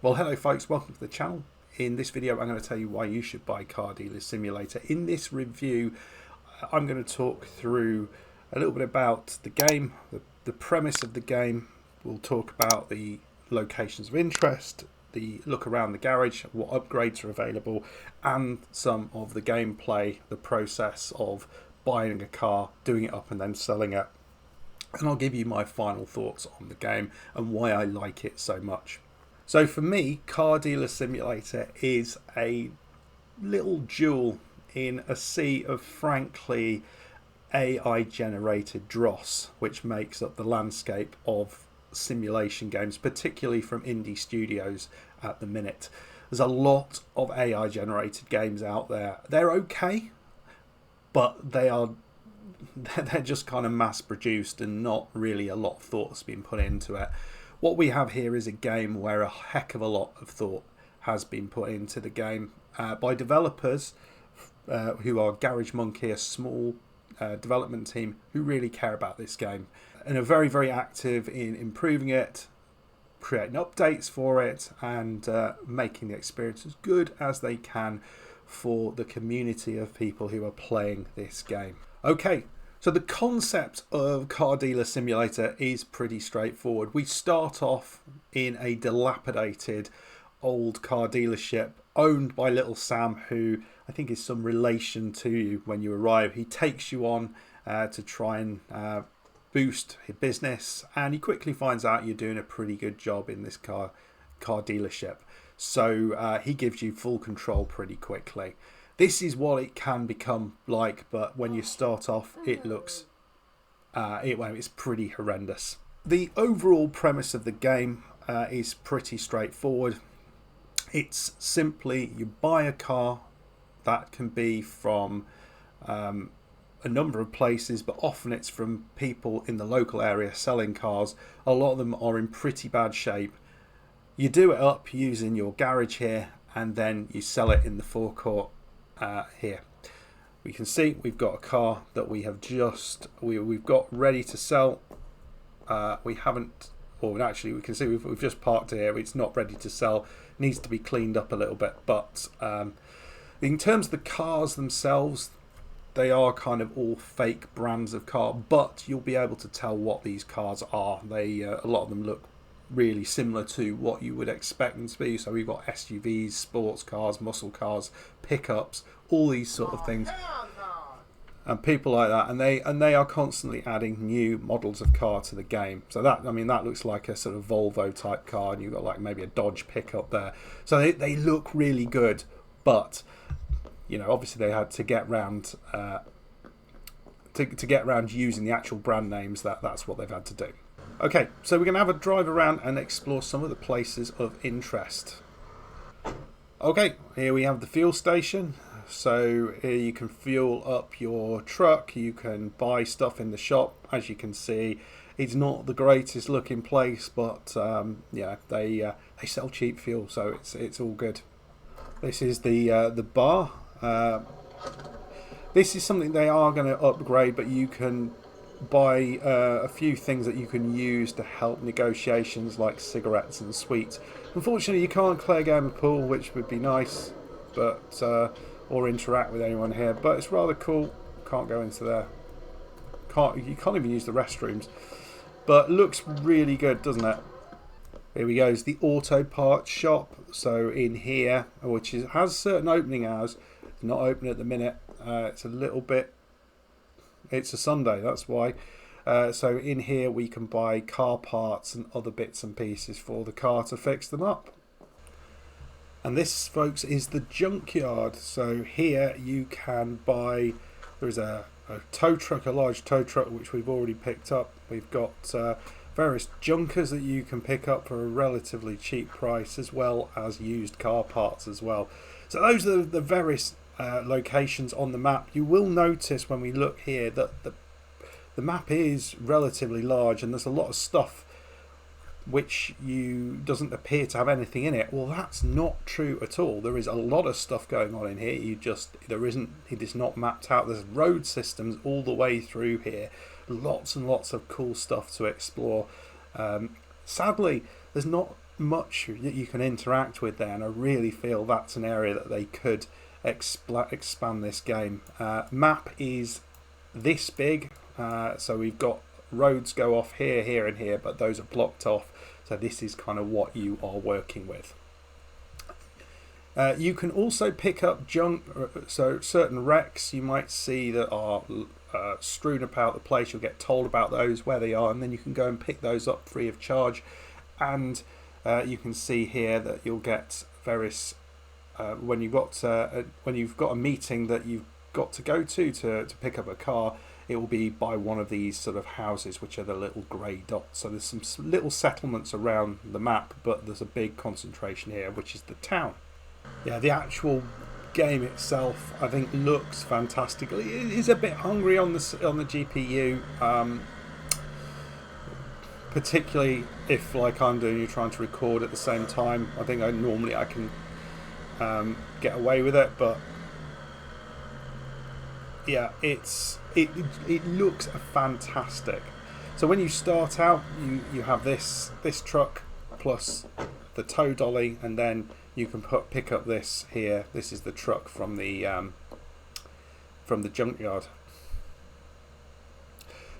Well, hello folks, welcome to the channel. In this video I'm going to tell you why you should buy Car Dealer Simulator. In this review I'm going to talk through a little bit about the game, the premise of the game. We'll talk about the locations of interest, the look around the garage, what upgrades are available, and some of the gameplay, the process of buying a car, doing it up and then selling it. And I'll give you my final thoughts on the game and why I like it so much. So for me, Car Dealer Simulator is a little jewel in a sea of frankly AI generated dross, which makes up the landscape of simulation games, particularly from indie studios at the minute. There's a lot of AI generated games out there. They're okay, but they're just kind of mass produced and not really a lot of thought's been put into it. What we have here is a game where a heck of a lot of thought has been put into the game by developers who are Garage Monkey, a small development team who really care about this game and are very, very active in improving it, creating updates for it, and making the experience as good as they can for the community of people who are playing this game. Okay. So the concept of Car Dealer Simulator is pretty straightforward. We start off in a dilapidated old car dealership owned by little Sam, who I think is some relation to you when you arrive. He takes you on to try and boost his business, and he quickly finds out you're doing a pretty good job in this car dealership. So he gives you full control pretty quickly. This is what it can become like, but when you start off, it looks, it's pretty horrendous. The overall premise of the game is pretty straightforward. It's simply you buy a car that can be from a number of places, but often it's from people in the local area selling cars. A lot of them are in pretty bad shape. You do it up using your garage here, and then you sell it in the forecourt. Here we can see we've got a car that we have we've got ready to sell. We haven't, or actually we can see we've just parked here. It's not ready to sell, needs to be cleaned up a little bit, but in terms of the cars themselves, they are kind of all fake brands of car, but you'll be able to tell what these cars are. They a lot of them look really similar to what you would expect them to be. So we've got SUVs, sports cars, muscle cars, pickups, all these sort of things, and people like that, and they are constantly adding new models of car to the game. So that, I mean, that looks like a sort of Volvo type car, and you've got like maybe a Dodge pickup there. So they look really good, but you know, obviously they had to get round to get around using the actual brand names. That's what they've had to do. Okay, so we're going to have a drive around and explore some of the places of interest. Okay, here we have the fuel station. So here you can fuel up your truck, you can buy stuff in the shop. As you can see, it's not the greatest looking place, but yeah, they sell cheap fuel, so it's all good. This is the bar. This is something they are going to upgrade, but you can buy a few things that you can use to help negotiations, like cigarettes and sweets. Unfortunately, you can't play a game of pool, which would be nice, but or interact with anyone here. But it's rather cool. Can't go into there. You can't even use the restrooms. But looks really good, doesn't it? Here we go. It's the auto parts shop. So in here, which has certain opening hours, it's not open at the minute. It's a little bit. It's a Sunday, that's why. So in here we can buy car parts and other bits and pieces for the car to fix them up. And this, folks, is the junkyard. So here you can buy, there's a tow truck, a large tow truck, which we've already picked up. We've got various junkers that you can pick up for a relatively cheap price, as well as used car parts as well. So those are the various locations on the map. You will notice when we look here that the map is relatively large, and there's a lot of stuff which doesn't appear to have anything in it. Well, that's not true at all. There is a lot of stuff going on in here. It is not mapped out. There's road systems all the way through here. Lots and lots of cool stuff to explore. Sadly, there's not much that you can interact with there, and I really feel that's an area that they could expand this game. Map is this big, so we've got roads go off here, here and here, but those are blocked off, so this is kind of what you are working with. You can also pick up junk, so certain wrecks you might see that are strewn about the place. You'll get told about those, where they are, and then you can go and pick those up free of charge. And you can see here that you'll get various when you've got a meeting that you've got to go to pick up a car. It will be by one of these sort of houses, which are the little grey dots. So there's some little settlements around the map, but there's a big concentration here, which is the town. Yeah, the actual game itself, I think, looks fantastic. It is a bit hungry on the GPU, particularly if, like I'm doing, you're trying to record at the same time. I think normally I can get away with it, but yeah, it looks fantastic. So when you start out, you have this truck plus the tow dolly, and then you can pick up this here. This is the truck from the junkyard.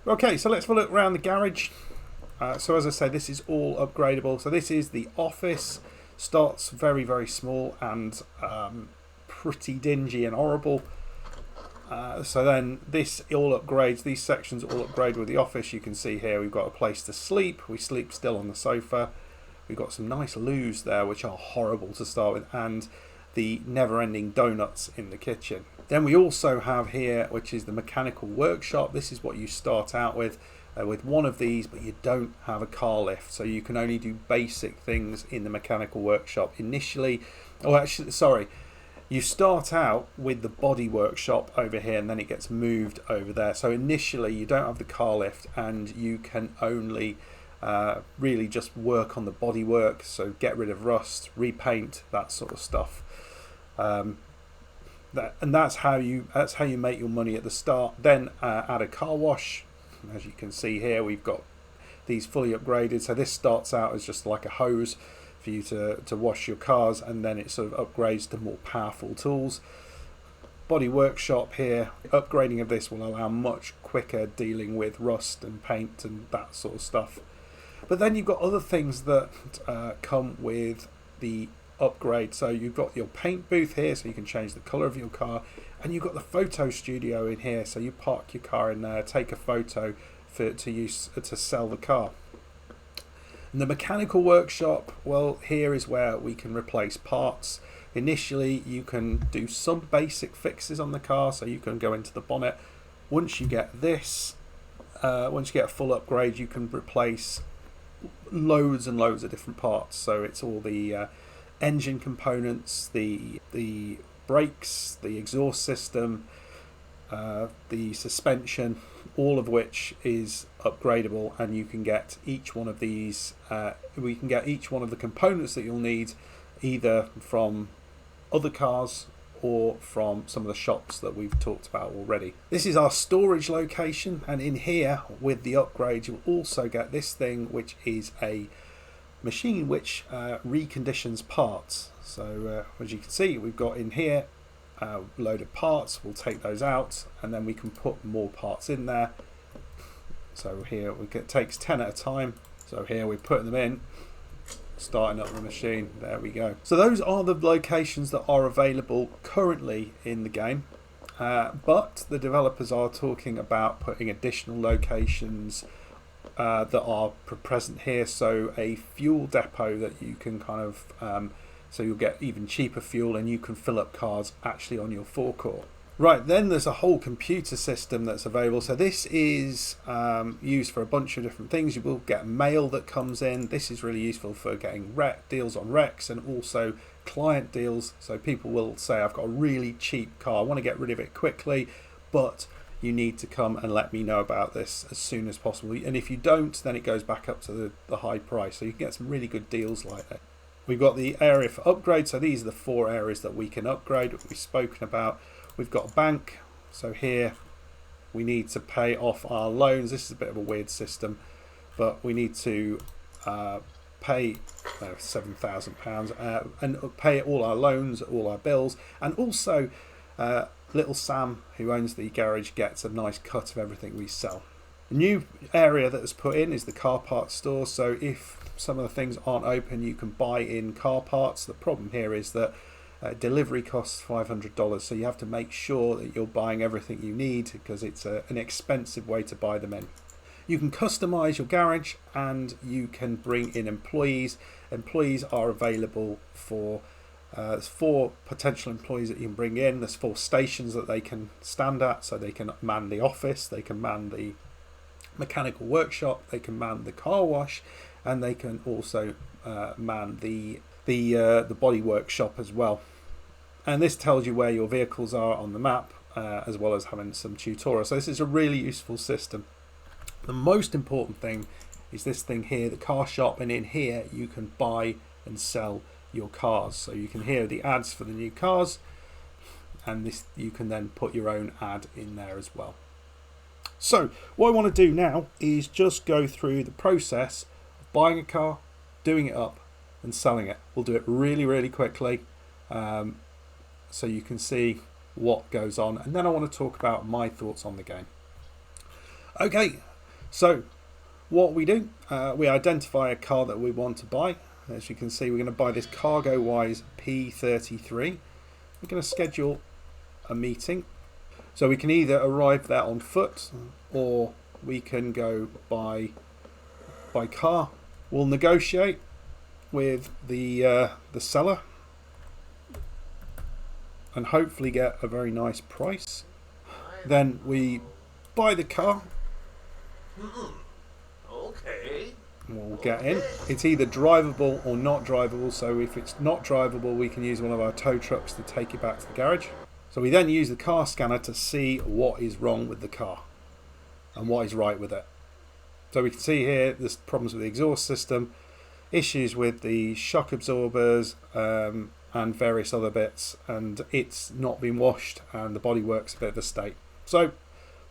Okay, so let's have a look around the garage. So as I say, this is all upgradable. So this is the office. Starts very, very small and pretty dingy and horrible. So then this all upgrades. These sections all upgrade with the office. You can see here we've got a place to sleep. We sleep still on the sofa. We've got some nice loos there, which are horrible to start with, and the never-ending donuts in the kitchen. Then we also have here, which is the mechanical workshop. This is what you start out with one of these, but you don't have a car lift, so you can only do basic things in the mechanical workshop initially. Oh, actually, sorry. You start out with the body workshop over here, and then it gets moved over there. So initially, you don't have the car lift, and you can only really just work on the body work, so get rid of rust, repaint, that sort of stuff. That's how you make your money at the start. Then add a car wash. As you can see here, we've got these fully upgraded. So this starts out as just like a hose for you to wash your cars, and then it sort of upgrades to more powerful tools. Body workshop here, upgrading of this will allow much quicker dealing with rust and paint and that sort of stuff. But then you've got other things that come with the upgrade. So you've got your paint booth here, so you can change the colour of your car, and you've got the photo studio in here, so you park your car in there, take a photo to use to sell the car. And the mechanical workshop, well, here is where we can replace parts. Initially, you can do some basic fixes on the car, so you can go into the bonnet. Once you get this, once you get a full upgrade, you can replace loads and loads of different parts. So it's all the engine components, the brakes, the exhaust system, the suspension, all of which is upgradable, and you can get each one of these. We can get each one of the components that you'll need either from other cars or from some of the shops that we've talked about already. This is our storage location, and in here with the upgrade you'll also get this thing, which is a machine which reconditions parts. So as you can see, we've got in here a load of parts. We'll take those out and then we can put more parts in there. So here it takes 10 at a time. So here we're putting them in, starting up the machine. There we go. So those are the locations that are available currently in the game, but the developers are talking about putting additional locations that are present here. So a fuel depot that you can kind of so you'll get even cheaper fuel, and you can fill up cars actually on your forecourt. Right, then there's a whole computer system that's available. So this is used for a bunch of different things. You will get mail that comes in. This is really useful for getting deals on wrecks and also client deals. So people will say, I've got a really cheap car, I want to get rid of it quickly, but you need to come and let me know about this as soon as possible. And if you don't, then it goes back up to the high price. So you can get some really good deals like that. We've got the area for upgrade. So these are the 4 areas that we can upgrade, that we've spoken about. We've got a bank, so here we need to pay off our loans. This is a bit of a weird system, but we need to pay £7,000 and pay all our loans, all our bills, and also little Sam, who owns the garage, gets a nice cut of everything we sell. A new area that is put in is the car parts store, so if some of the things aren't open, you can buy in car parts. The problem here is that delivery costs $500, so you have to make sure that you're buying everything you need, because it's an expensive way to buy them in. You can customize your garage, and you can bring in employees. Employees are available for there's 4 potential employees that you can bring in. There's 4 stations that they can stand at, so they can man the office, they can man the mechanical workshop, they can man the car wash, and they can also man the body workshop as well. And this tells you where your vehicles are on the map, as well as having some tutorials. So this is a really useful system. The most important thing is this thing here, the car shop, and in here you can buy and sell your cars. So you can hear the ads for the new cars, and this you can then put your own ad in there as well. So what I want to do now is just go through the process of buying a car, doing it up, and selling it. We'll do it really quickly, so you can see what goes on, and then I want to talk about my thoughts on the game. Okay, so what we do, we identify a car that we want to buy. As you can see, we're going to buy this CargoWise P33. We're going to schedule a meeting. So we can either arrive there on foot, or we can go by car. We'll negotiate with the seller and hopefully get a very nice price. Then we buy the car. Okay. We'll get in. It's either drivable or not drivable, so if it's not drivable, we can use one of our tow trucks to take it back to the garage. So we then use the car scanner to see what is wrong with the car and what is right with it. So we can see here there's problems with the exhaust system, issues with the shock absorbers, and various other bits, and it's not been washed, and the bodywork's a bit of a state. So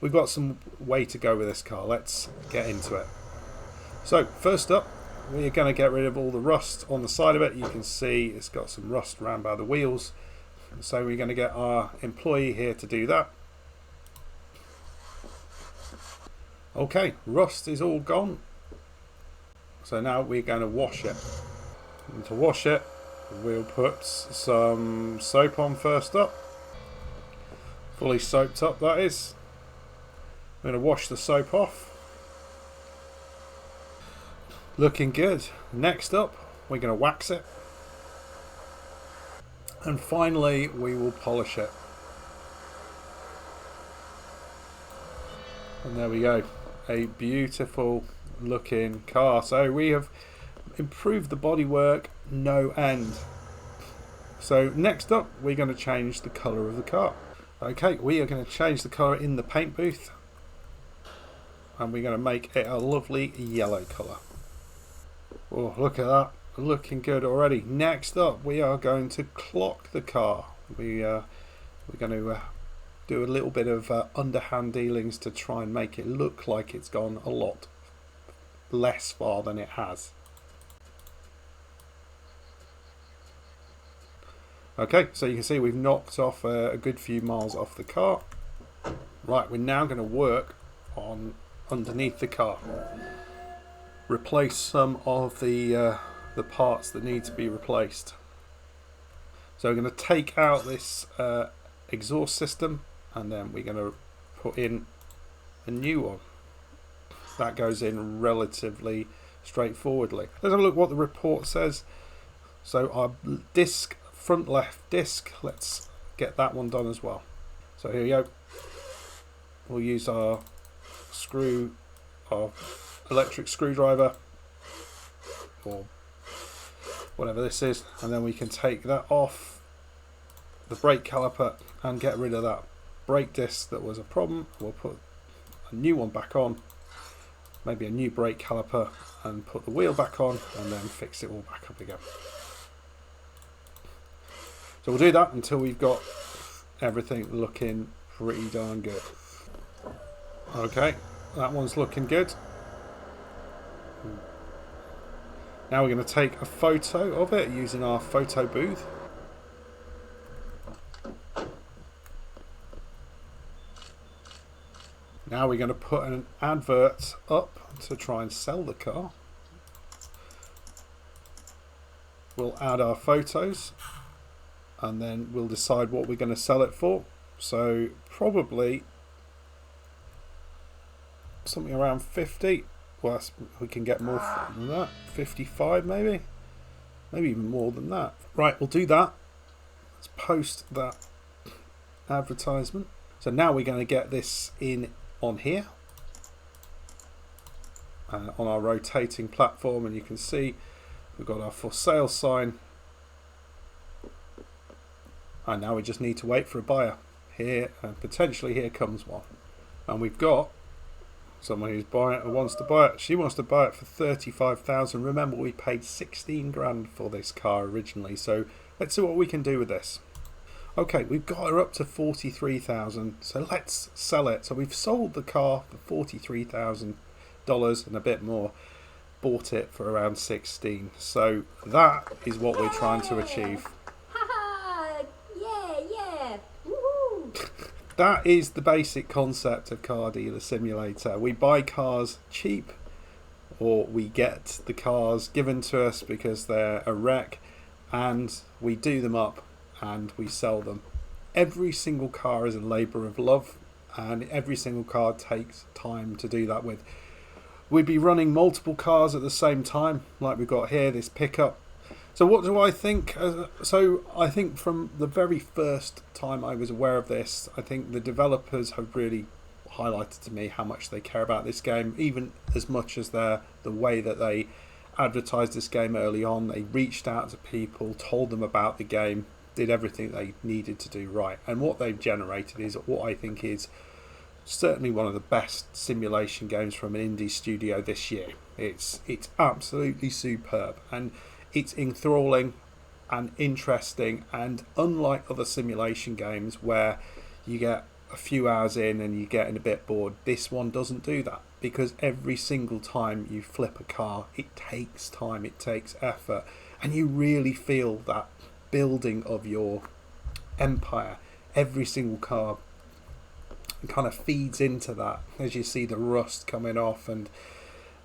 we've got some way to go with this car. Let's get into it. So first up, we're going to get rid of all the rust on the side of it. You can see it's got some rust around by the wheels, so we're going to get our employee here to do that. Okay, rust is all gone, so now we're going to wash it. And to wash it, we'll put some soap on first up, fully soaped up that is. I'm going to wash the soap off. Looking good. Next up, we're going to wax it, and finally we will polish it. And there we go, a beautiful looking car. So we have improved the bodywork no end. So next up, we're going to change the colour of the car. Okay, we are going to change the colour in the paint booth, and we're going to make it a lovely yellow colour. Oh, look at that, looking good already. Next up, we are going to clock the car. We're going to do a little bit of underhand dealings to try and make it look like it's gone a lot less far than it has. Okay, so you can see we've knocked off a good few miles off the car. Right, we're now going to work on underneath the car. Replace some of the parts that need to be replaced. So we're going to take out this exhaust system, and then we're going to put in a new one. That goes in relatively straightforwardly. Let's have a look what the report says. So our disc, front left disc, let's get that one done as well. So here we go. We'll use our electric screwdriver, or whatever this is, and then we can take that off the brake caliper and get rid of that brake disc that was a problem. We'll put a new one back on, maybe a new brake caliper, and put the wheel back on, and then fix it all back up again. So we'll do that until we've got everything looking pretty darn good. Okay, that one's looking good. Now we're going to take a photo of it using our photo booth. Now we're going to put an advert up to try and sell the car. We'll add our photos and then we'll decide what we're going to sell it for. So probably something around 50. Well, we can get more than that. 55 maybe even more than that. Right, we'll do that. Let's post that advertisement. So now we're going to get this in on here on our rotating platform, and you can see we've got our for sale sign, and now we just need to wait for a buyer here, and potentially here comes one, and we've got someone who's buying it and wants to buy it. She wants to buy it for 35,000. Remember, we paid 16 grand for this car originally, so let's see what we can do with this. Okay, we've got her up to 43,000, so let's sell it. So we've sold the car for $43,000 and a bit more, bought it for around 16. So that is what we're trying to achieve. Yeah. Woohoo! That is the basic concept of Car Dealer Simulator. We buy cars cheap, or we get the cars given to us because they're a wreck, and we do them up and we sell them. Every single car is a labour of love, and every single car takes time to do that with. We'd be running multiple cars at the same time, like we've got here, this pickup. So what do I think? So I think from the very first time I was aware of this, I think the developers have really highlighted to me how much they care about this game, even as much as the way that they advertised this game early on. They reached out to people, told them about the game, did everything they needed to do right, and what they've generated is what I think is certainly one of the best simulation games from an indie studio this year. It's absolutely superb, and it's enthralling and interesting, and unlike other simulation games where you get a few hours in and you're getting a bit bored, this one doesn't do that, because every single time you flip a car, it takes time, it takes effort, and you really feel that building of your empire. Every single car kind of feeds into that as you see the rust coming off, and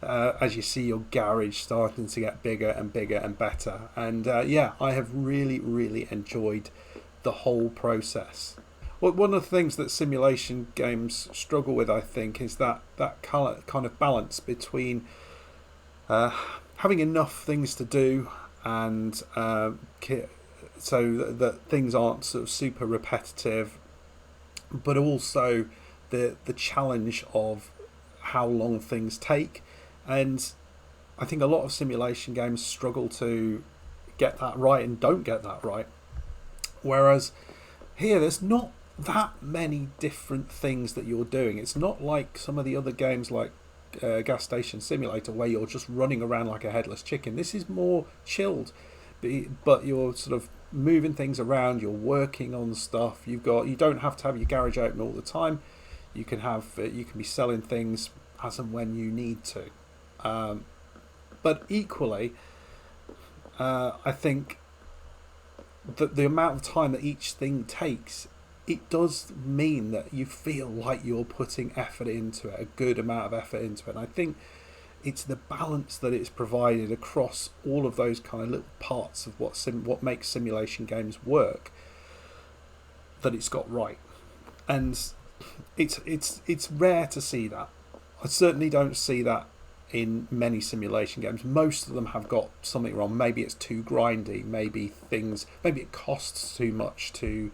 as you see your garage starting to get bigger and bigger and better. And yeah, I have really enjoyed the whole process. Well, one of the things that simulation games struggle with, I think, is that kind of balance between having enough things to do, and so that things aren't sort of super repetitive, but also the challenge of how long things take. And I think a lot of simulation games struggle to get that right and don't get that right. Whereas here, there's not that many different things that you're doing. It's not like some of the other games like Gas Station Simulator where you're just running around like a headless chicken. This is more chilled, but you're sort of moving things around, you're working on stuff. You don't have to have your garage open all the time. You can be selling things as and when you need to. But equally, I think that the amount of time that each thing takes, it does mean that you feel like you're putting effort into it, a good amount of effort into it. And I think it's the balance that it's provided across all of those kind of little parts of what makes simulation games work, that it's got right. And it's rare to see that. I certainly don't see that in many simulation games. Most of them have got something wrong. Maybe it's too grindy, maybe it costs too much to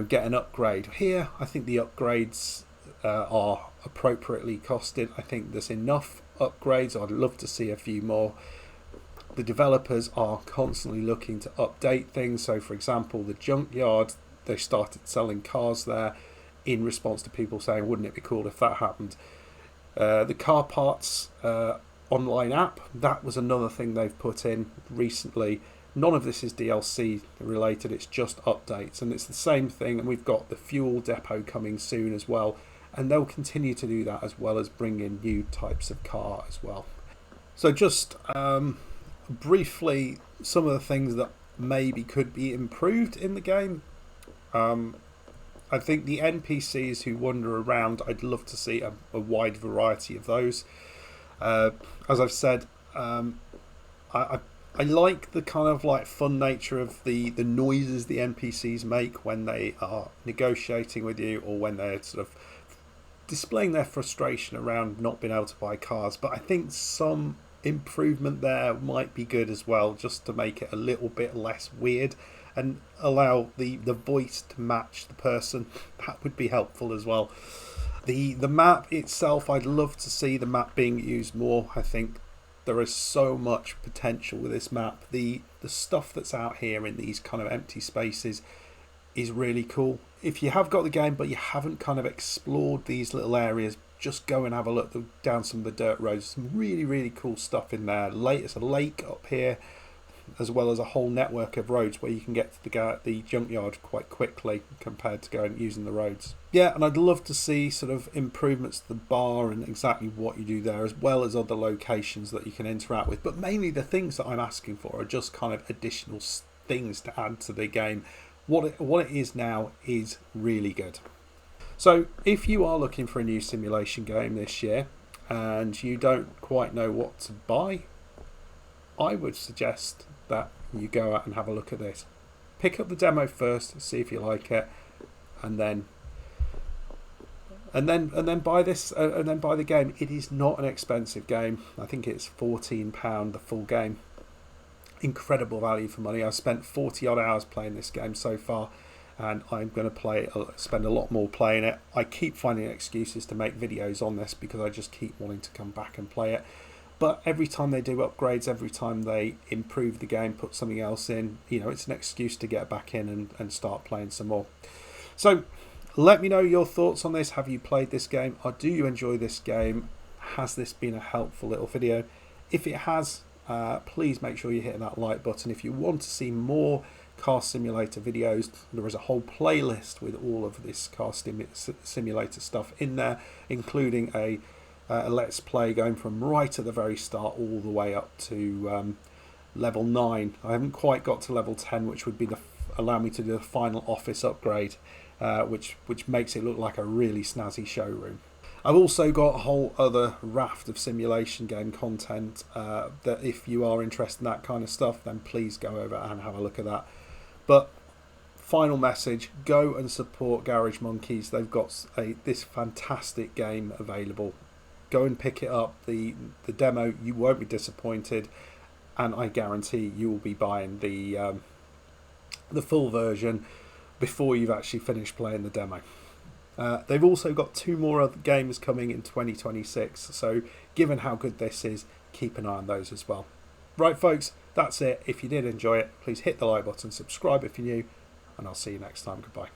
get an upgrade. Here I think the upgrades are appropriately costed. I think there's enough upgrades. I'd love to see a few more. The developers are constantly looking to update things. So for example, the junkyard, they started selling cars there in response to people saying, wouldn't it be cool if that happened? The car parts online app, that was another thing they've put in recently. None of this is DLC related, it's just updates, and it's the same thing. And we've got the fuel depot coming soon as well, and they'll continue to do that, as well as bring in new types of car as well. So just briefly, some of the things that maybe could be improved in the game. I think the NPCs who wander around, I'd love to see a wide variety of those. As I've said, I like the kind of like fun nature of the noises the NPCs make when they are negotiating with you, or when they're sort of displaying their frustration around not being able to buy cars. But I think some improvement there might be good as well, just to make it a little bit less weird and allow the voice to match the person. That would be helpful as well. The map itself, I'd love to see the map being used more. I think there is so much potential with this map. The stuff that's out here in these kind of empty spaces is really cool. If you have got the game but you haven't kind of explored these little areas, just go and have a look down some of the dirt roads. Some really cool stuff in there. There's a lake up here, as well as a whole network of roads where you can get to the junkyard quite quickly compared to going using the roads. Yeah, and I'd love to see sort of improvements to the bar and exactly what you do there, as well as other locations that you can interact with. But mainly the things that I'm asking for are just kind of additional things to add to the game. What it is now is really good. So if you are looking for a new simulation game this year and you don't quite know what to buy, I would suggest that you go out and have a look at this. Pick up the demo first, see if you like it, and then buy this, and then buy the game. It is not an expensive game. I think it's £14 the full game. Incredible value for money. I've spent 40 odd hours playing this game so far, and I'm going to spend a lot more playing it. I keep finding excuses to make videos on this because I just keep wanting to come back and play it. But every time they do upgrades, every time they improve the game, put something else in, it's an excuse to get back in and start playing some more. So let me know your thoughts on this. Have you played this game? Or do you enjoy this game? Has this been a helpful little video? If it has, please make sure you hit that like button. If you want to see more car simulator videos, there is a whole playlist with all of this car simulator stuff in there, including a let's play going from right at the very start all the way up to level 9. I haven't quite got to level 10, which would be allow me to do the final office upgrade, which makes it look like a really snazzy showroom. I've also got a whole other raft of simulation game content that if you are interested in that kind of stuff, then please go over and have a look at that. But final message, go and support Garage Monkeys. They've got this fantastic game available. Go and pick it up. The demo, you won't be disappointed, and I guarantee you will be buying the full version before you've actually finished playing the demo. They've also got 2 more other games coming in 2026, so given how good this is, keep an eye on those as well. Right folks, that's it. If you did enjoy it, please hit the like button, subscribe if you're new, and I'll see you next time. Goodbye.